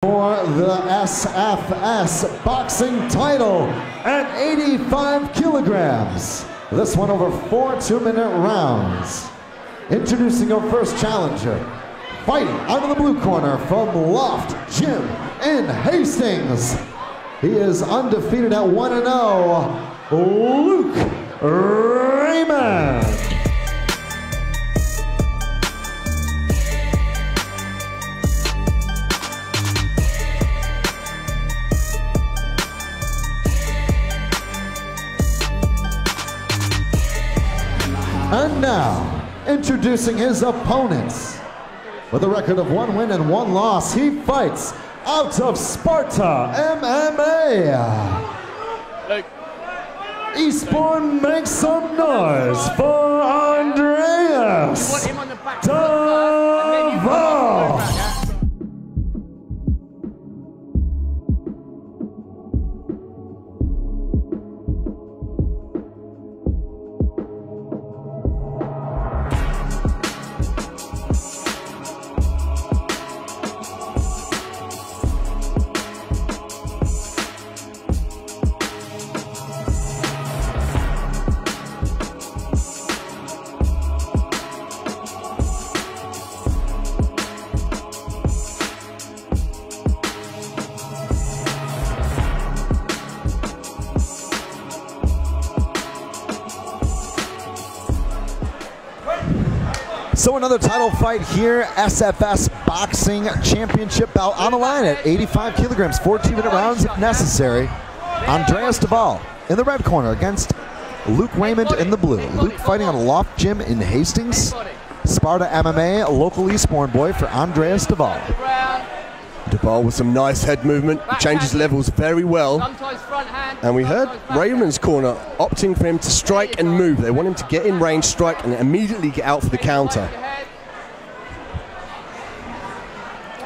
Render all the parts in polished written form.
For the SFS Boxing Title at 85 kilograms. This one over 4 2-minute rounds. Introducing our first challenger. Fighting out of the blue corner from Loft Gym in Hastings. He is undefeated at 1-0, Luke Raymond. And now, introducing his opponents. With a record of 1 win and 1 loss, he fights out of Sparta, MMA. Eastbourne, makes some noise for Andreas Devall. So another title fight here, SFS Boxing Championship bout on the line at 85 kilograms, 4 2-minute rounds if necessary. Andreas Devall in the red corner against Luke Raymond in the blue. Luke fighting on a Loft Gym in Hastings. Sparta MMA, a local Eastbourne boy for Andreas Devall. Devall with some nice head movement, he changes levels very well. And we heard Raymond's corner opting for him to strike and move. They want him to get in range, strike, and immediately get out for the counter.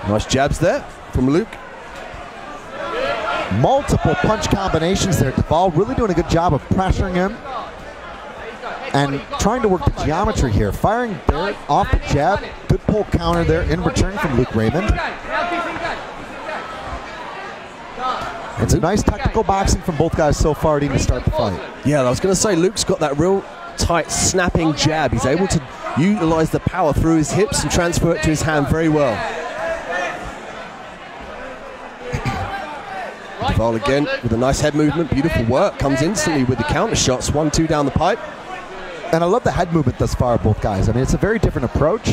Nice jabs there from Luke. Multiple punch combinations there. Devall really doing a good job of pressuring him and trying to work the geometry here. Firing there off the jab. Good pull counter there in return from Luke Raymond. It's a nice technical boxing from both guys so far to start the fight. Yeah, I was going to say, Luke's got that real tight, snapping jab. He's able to utilize the power through his hips and transfer it to his hand very well. Devall again with a nice head movement, beautiful work, comes instantly with the counter shots, 1-2 down the pipe. And I love the head movement thus far of both guys. I mean, it's a very different approach.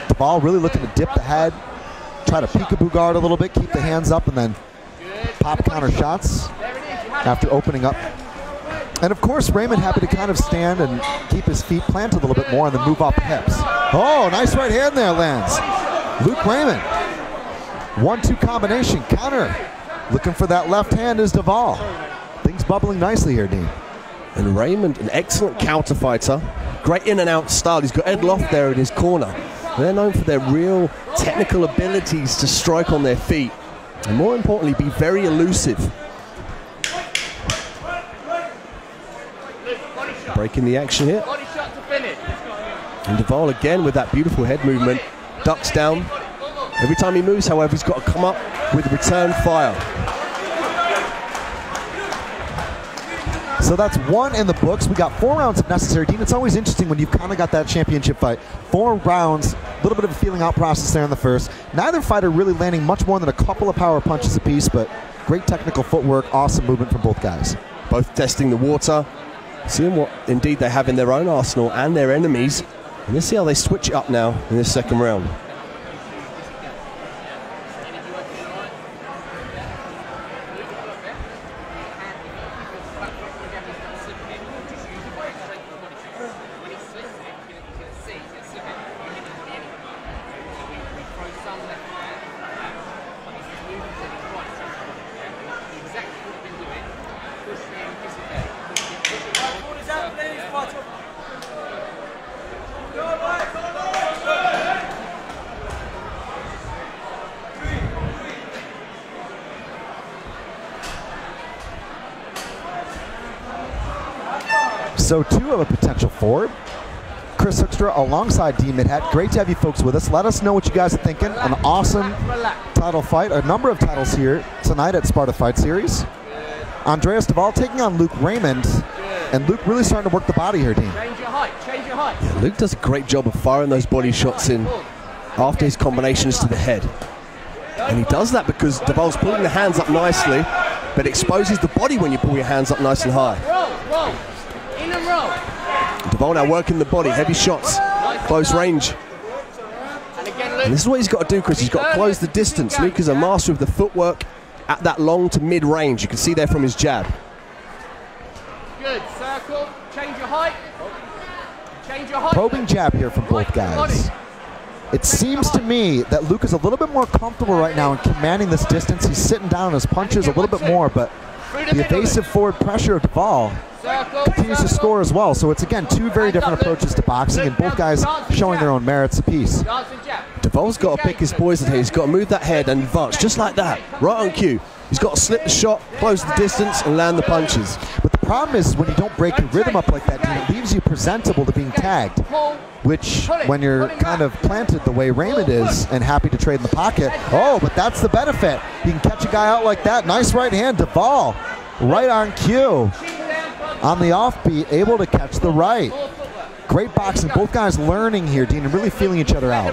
Devall really looking to dip the head, try to peekaboo guard a little bit, keep the hands up, and then pop counter shots after opening up. And of course, Raymond happy to kind of stand and keep his feet planted a little bit more and then move off the hips. Oh, nice right hand there lands. Luke Raymond. 1-2 combination, counter. Looking for that left hand is Devall. Things bubbling nicely here, Dean. And Raymond, an excellent counter fighter. Great in and out style. He's got Ed Loft there in his corner. They're known for their real technical abilities to strike on their feet. And more importantly, be very elusive. Breaking the action here. And Devall again with that beautiful head movement. Ducks down. Every time he moves, however, he's got to come up with return fire. So that's 1 in the books. We got 4 rounds if necessary. Dean, it's always interesting when you've kind of got that championship fight. 4 rounds, a little bit of a feeling out process there in the first. Neither fighter really landing much more than a couple of power punches apiece, but great technical footwork, awesome movement from both guys. Both testing the water, seeing what indeed they have in their own arsenal and their enemies. And let's see how they switch it up now in this second round. So 2 of a potential forward. Chris Hoekstra alongside D Midhat. Great to have you folks with us. Let us know what you guys are thinking. An awesome title fight. A number of titles here tonight at Sparta Fight Series. Andreas Devall taking on Luke Raymond. And Luke really starting to work the body here, Dean. Change your height, change your height. Yeah, Luke does a great job of firing those body shots in after his combinations to the head. And he does that because Devall's pulling the hands up nicely, but exposes the body when you pull your hands up nice and high. Roll, in and roll. Devall now working the body, heavy shots, close range. And this is what he's got to do, Chris. He's got to close the distance. Luke is a master of the footwork at that long to mid range. You can see there from his jab. Good, circle, change your height. Change your height. Probing jab here from both guys. It seems to me that Luke is a little bit more comfortable right now in commanding this distance. He's sitting down on his punches a little bit more, but the evasive forward pressure of Devall continues to score as well. So it's, again, two very different approaches to boxing, and both guys showing their own merits apiece. Devall's got to pick his poison here. He's got to move that head and advance, just like that, right on cue. He's got to slip the shot, close the distance, and land the punches. But the problem is when you don't break your rhythm up like that, Dean, it leaves you presentable to being tagged, which, when you're kind of planted the way Raymond is and happy to trade in the pocket, oh, but that's the benefit. You can catch a guy out like that. Nice right hand, Devall, right on cue. On the offbeat, able to catch the right. Great boxing. Both guys learning here, Dean, and really feeling each other out.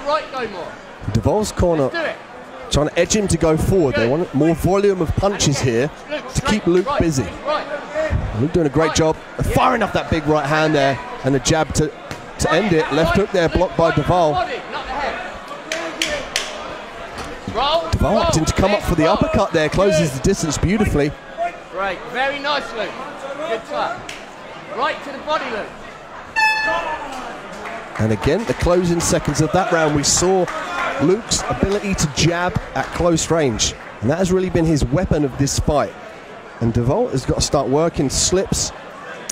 Devall's corner trying to edge him to go forward. They want more volume of punches here to keep Luke busy. Luke doing a great job of firing off that big right hand there, and the jab to end it. Left hook there blocked by Devall. Devall opting to come up for the uppercut there, closes the distance beautifully. Great, very nice, Luke. Good tap. Right to the body, Luke. And again, the closing seconds of that round, we saw Luke's ability to jab at close range. And that has really been his weapon of this fight. And Devall has got to start working slips.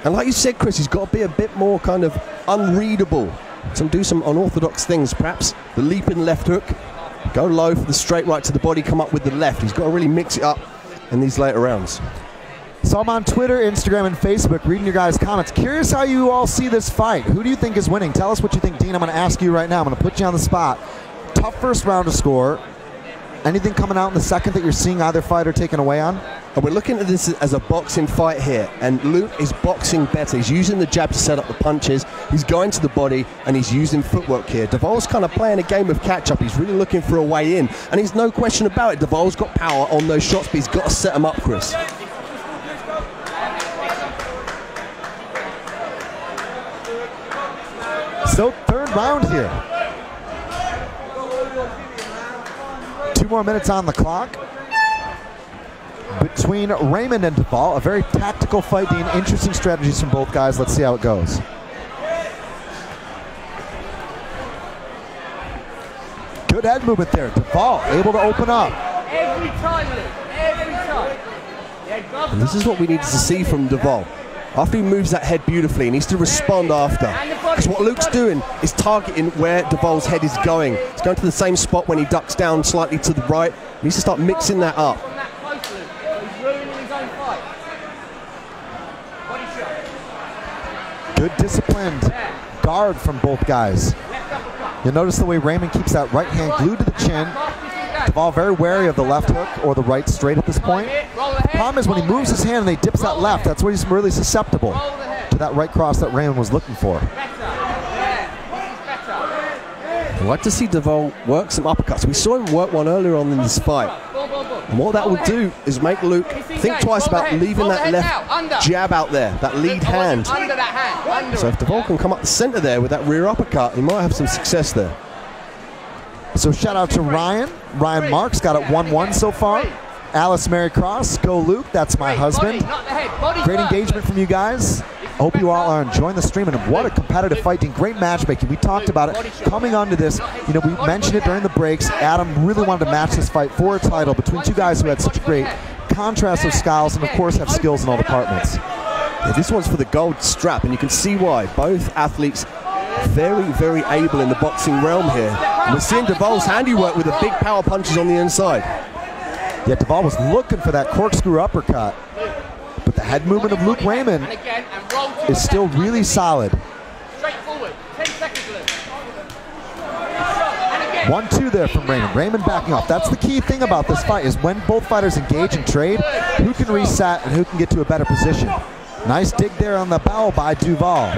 And like you said, Chris, he's got to be a bit more kind of unreadable. Do some unorthodox things, perhaps. The leaping left hook. Go low for the straight right to the body, come up with the left. He's got to really mix it up in these later rounds. So I'm on Twitter, Instagram, and Facebook reading your guys' comments. Curious how you all see this fight. Who do you think is winning? Tell us what you think, Dean. I'm going to ask you right now. I'm going to put you on the spot. Tough first round to score. Anything coming out in the second that you're seeing either fighter taken away on? And we're looking at this as a boxing fight here, and Luke is boxing better. He's using the jab to set up the punches. He's going to the body, and he's using footwork here. Devall's kind of playing a game of catch-up. He's really looking for a way in, and he's no question about it. Devall's got power on those shots, but he's got to set them up, Chris. So third round here. 2 more minutes on the clock between Raymond and Devall. A very tactical fight, Dean. Interesting strategies from both guys. Let's see how it goes. Good head movement there. Devall able to open up. Every time, Luke. Every time. Yeah, and this is what we needed to see from Devall. After he moves that head beautifully, he needs to respond after. Because what Luke's doing is targeting where Devall's head is going. He's going to the same spot when he ducks down slightly to the right. He needs to start mixing that up. Good disciplined guard from both guys. You'll notice the way Raymond keeps that right hand glued to the chin. Devall very wary of the left hook or the right straight at this point. The problem is when he moves his hand and he dips that left, that's where he's really susceptible to that right cross that Raymond was looking for. I'd like to see Devall work some uppercuts. We saw him work one earlier on in this fight. And what that will do is make Luke think twice about leaving that left jab out there, that lead hand. So if Devall can come up the center there with that rear uppercut, he might have some success there. So shout out to Ryan. Ryan Marks got it 1-1 so far. Alice Mary Cross, go Luke, that's my husband. Great engagement from you guys. I hope you all are enjoying the stream, and what a competitive fight, Dean. Great matchmaking. We talked about it coming onto this. You know, we mentioned it during the breaks. Adam really wanted to match this fight for a title between two guys who had such great contrast of styles and, of course, have skills in all departments. Yeah, this one's for the gold strap, and you can see why. Both athletes very, very able in the boxing realm here. And we're seeing Devall's handiwork with the big power punches on the inside. Yeah, Devall was looking for that corkscrew uppercut, but the head movement of Luke Raymond is still really solid. 1-2 there from Raymond. Raymond backing off. That's the key thing about this fight, is when both fighters engage and trade, who can reset and who can get to a better position. Nice dig there on the bow by Devall.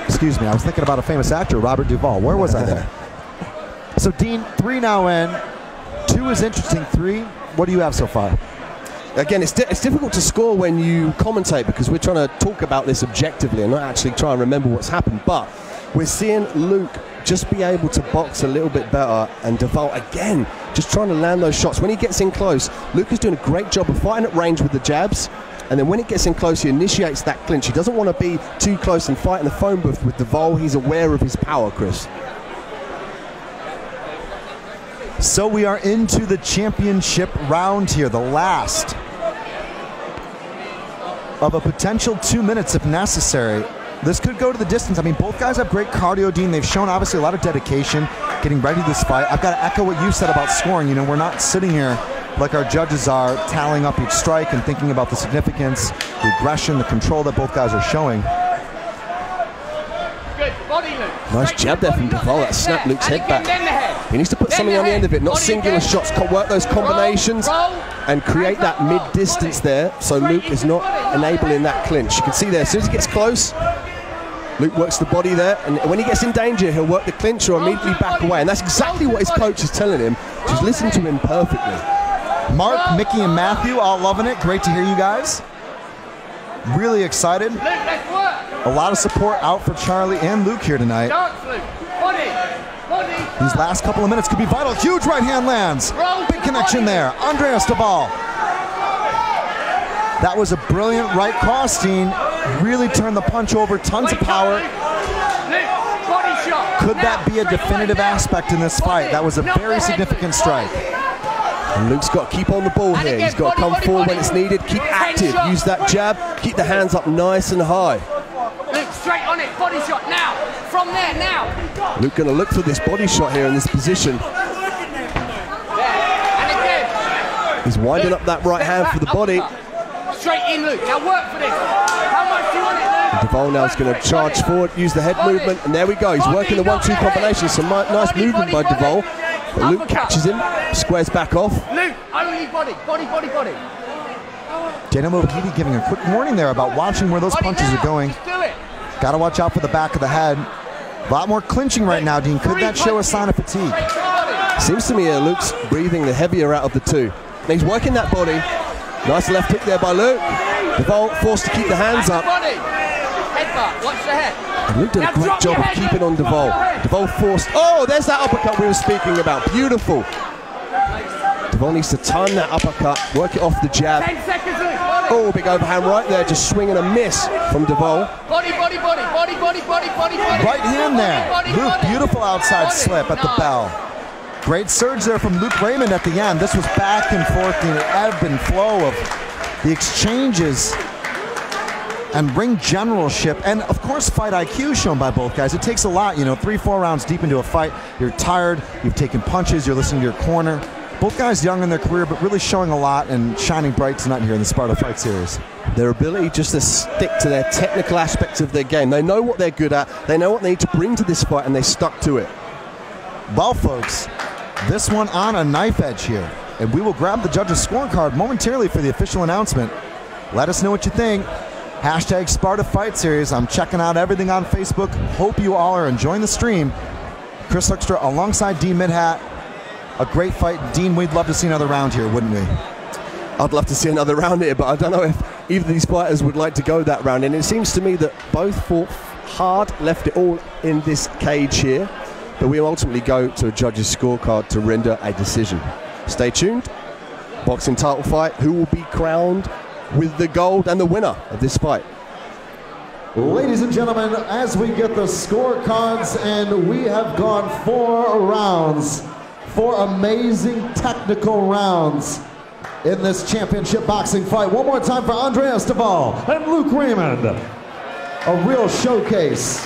Excuse me, I was thinking about a famous actor, Robert Duvall. Where was I there? So Dean, 3 now in. 2 is interesting, 3. What do you have so far? Again, it's difficult to score when you commentate because we're trying to talk about this objectively and not actually try and remember what's happened. But we're seeing Luke just be able to box a little bit better, and Devall again just trying to land those shots. When he gets in close, Luke is doing a great job of fighting at range with the jabs, and then when it gets in close, he initiates that clinch. He doesn't want to be too close and fight in the phone booth with Devall. He's aware of his power, Chris. So we are into the championship round here, the last of a potential 2 minutes if necessary. This could go to the distance. I mean, both guys have great cardio, Dean. They've shown obviously a lot of dedication getting ready to this fight. I've got to echo what you said about scoring. You know, we're not sitting here like our judges are, tallying up each strike and thinking about the significance, the aggression, the control that both guys are showing. Nice jab there from Devall. That snapped Luke's head back. He needs to put something on the end of it, not singular shots. Work those combinations and create that mid-distance there so Luke is not enabling that clinch. You can see there, as soon as he gets close, Luke works the body there, and when he gets in danger, he'll work the clinch or immediately back away. And that's exactly what his coach is telling him. Just listen to him perfectly. Mark, Mickey, and Matthew all loving it. Great to hear you guys. Really excited. A lot of support out for Charlie and Luke here tonight. These last couple of minutes could be vital. Huge right hand lands. Big connection there. Andreas Devall. That was a brilliant right cross, Dean. Really turned the punch over. Tons of power. Could that be a definitive aspect in this fight? That was a very significant strike. And Luke's got to keep on the ball here. He's got to come forward when it's needed. Keep active. Use that jab. Keep the hands up nice and high. Luke, straight on it. Body shot now. From there now. Luke going to look for this body shot here in this position. He's winding up that right hand for the body. Straight in, Luke. Now work for this. How much do you want it, Luke? Devall now is going to charge forward, use the head movement, and there we go. He's working the 1-2 combination. Some nice movement by Devall. But Luke catches him, squares back off. Luke, only body. Dana Mohidi giving a quick warning there about watching where those punches are going. Got to watch out for the back of the head. A lot more clinching right now, Dean. Could that show a sign of fatigue? Seems to me Luke's breathing the heavier out of the two. And he's working that body. Nice left hook there by Luke. Devall forced to keep the hands up. Headbutt, watch the head. And Luke did a great job of keeping on Devall. Devall forced, oh, there's that uppercut we were speaking about. Beautiful. Devall needs to time that uppercut, work it off the jab. 10 seconds, Luke. Oh, big overhand right there, just swinging a miss from Devall. Body. Right hand there. Luke, beautiful outside slip at the bell. Great surge there from Luke Raymond at the end. This was back and forth, the ebb and flow of the exchanges and ring generalship, and of course fight IQ shown by both guys. It takes a lot, you know, 3-4 rounds deep into a fight, you're tired, you've taken punches, you're listening to your corner. Both guys young in their career, but really showing a lot and shining bright tonight here in the Sparta Fight Series. Their ability just to stick to their technical aspects of their game. They know what they're good at, they know what they need to bring to this fight, and they stuck to it. Well, folks, this one on a knife edge here, and we will grab the judges' scorecard momentarily for the official announcement. Let us know what you think. Hashtag Sparta Fight Series. I'm checking out everything on Facebook. Hope you all are enjoying the stream. Chris Hoekstra alongside Dean Midhat. A great fight. Dean, we'd love to see another round here, wouldn't we? I'd love to see another round here, but I don't know if either of these fighters would like to go that round. And it seems to me that both fought hard, left it all in this cage here. But we ultimately go to a judge's scorecard to render a decision. Stay tuned. Boxing title fight. Who will be crowned with the gold and the winner of this fight? Ladies and gentlemen, as we get the scorecards, and we have gone 4 rounds, 4 amazing technical rounds in this championship boxing fight. One more time for Andreas Devall and Luke Raymond. A real showcase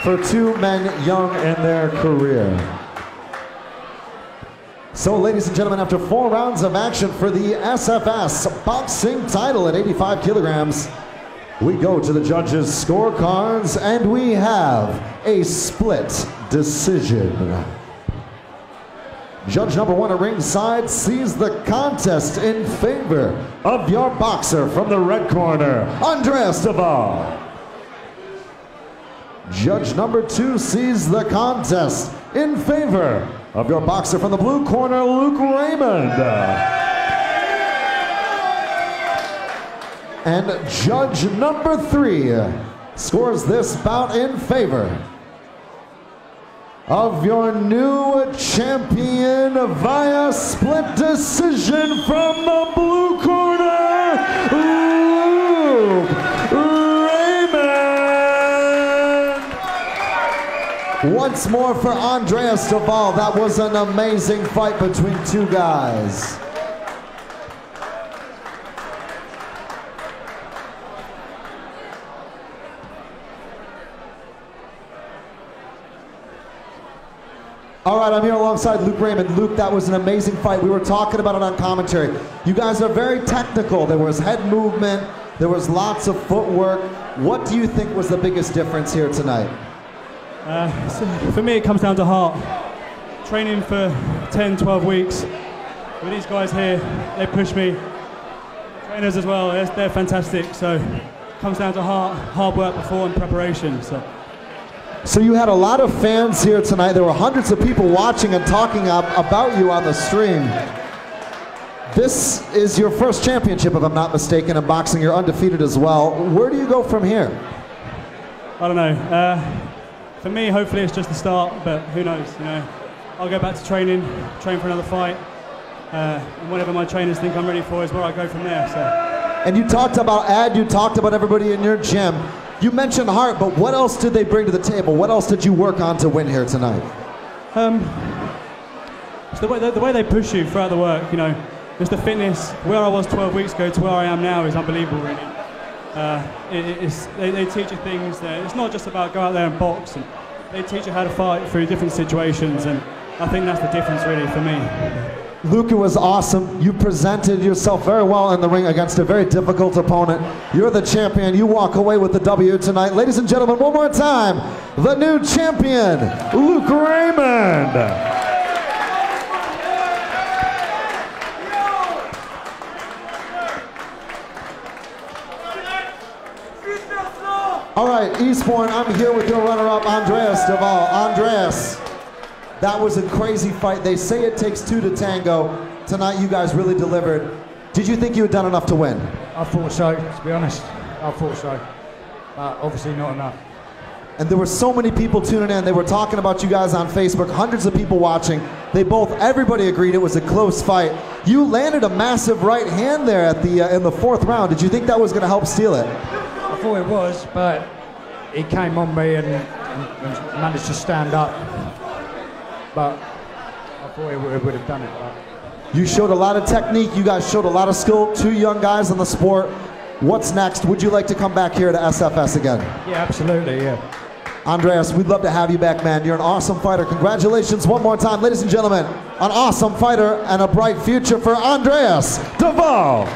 for 2 men young in their career. So, ladies and gentlemen, after 4 rounds of action for the SFS Boxing Title at 85 kilograms, we go to the judges' scorecards, and we have a split decision. Judge number 1 at ringside sees the contest in favor of your boxer from the red corner, Andreas Devall. Judge number 2 sees the contest in favor of your boxer from the blue corner, Raymond. And judge number 3 scores this bout in favor of your new champion via split decision from the blue corner, Raymond. Once more for Andreas Devall. That was an amazing fight between two guys. All right, I'm here alongside Luke Raymond. Luke, that was an amazing fight. We were talking about it on commentary. You guys are very technical. There was head movement. There was lots of footwork. What do you think was the biggest difference here tonight? So for me, it comes down to heart. Training for 10, 12 weeks. With these guys here, they push me. Trainers as well, they're fantastic. So it comes down to heart, hard work before and preparation. So you had a lot of fans here tonight. There were hundreds of people watching and talking about you on the stream. This is your first championship, if I'm not mistaken, in boxing. You're undefeated as well. Where do you go from here? I don't know. For me, hopefully it's just the start, but who knows? You know, I'll go back to training, train for another fight, and whatever my trainers think I'm ready for is where I go from there. So. And you talked about Ad. You talked about everybody in your gym. You mentioned heart, but what else did they bring to the table? What else did you work on to win here tonight? It's the way they push you throughout the work, you know. Just the fitness, where I was 12 weeks ago to where I am now is unbelievable, really. They teach you things there. It's not just about go out there and box. And they teach you how to fight through different situations, and I think that's the difference, really, for me. Luke, it was awesome. You presented yourself very well in the ring against a very difficult opponent. You're the champion. You walk away with the W tonight. Ladies and gentlemen, one more time, the new champion, Luke Raymond. All right, Eastbourne, I'm here with your runner-up, Andreas Devall. Andreas, that was a crazy fight. They say it takes two to tango. Tonight, you guys really delivered. Did you think you had done enough to win? I thought so, to be honest. I thought so. But obviously not enough. And there were so many people tuning in. They were talking about you guys on Facebook, hundreds of people watching. Everybody agreed it was a close fight. You landed a massive right hand there at in the fourth round. Did you think that was going to help steal it? I thought it was, but he came on me and managed to stand up. But I thought he would have done it. But. You showed a lot of technique. You guys showed a lot of skill. Two young guys in the sport. What's next? Would you like to come back here to SFS again? Yeah, absolutely, yeah. Andreas, we'd love to have you back, man. You're an awesome fighter. Congratulations one more time, ladies and gentlemen. An awesome fighter and a bright future for Andreas Devall.